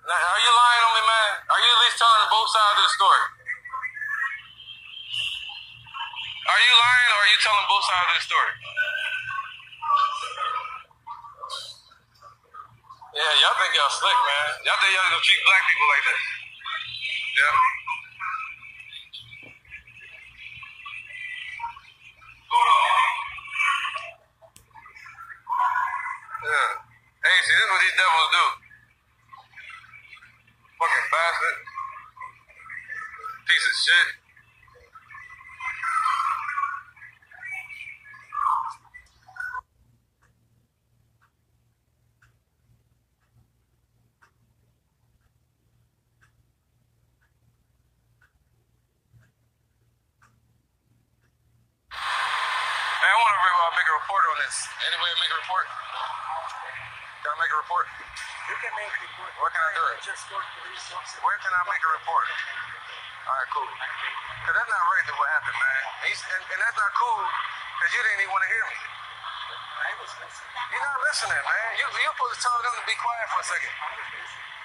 Now, are you lying on me, man? Are you at least telling both sides of the story? Are you lying or are you telling both sides of the story? Yeah, y'all think y'all slick, man. Y'all think y'all gonna treat black people like this. Yeah. Yeah. Hey, see, this is what these devils do. Fucking bastard. Piece of shit. Hey, I want to make a report on this. Any way to make a report? Can I make a report? You can make a report. Where can I do it? Just go to police officer. Where can I make a report? All right, cool. Because that's not right that what happened, man. And that's not cool because you didn't even want to hear me. I was listening. You're not listening, man. You're supposed to tell them to be quiet for a second.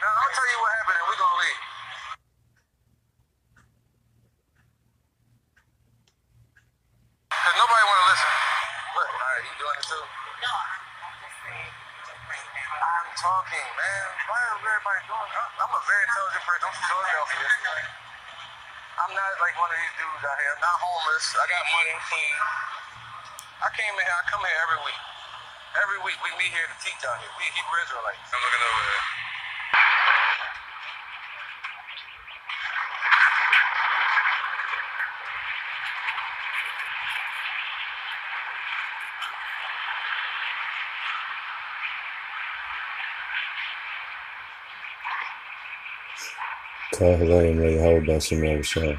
Now, I'm going to tell you what happened and we're going to leave. Because nobody want to listen. Look, all right, you doing it too? No, I'm just saying. I'm talking, man. Why is everybody doing it? I'm a very intelligent person. I'm from Philadelphia. I'm not like one of these dudes out here. I'm not homeless. I got money. I'm clean. I come here every week. Every week we meet here to teach out here. We Hebrew Israelites. I'm looking over there. Cause I ain't really hold that some other shit.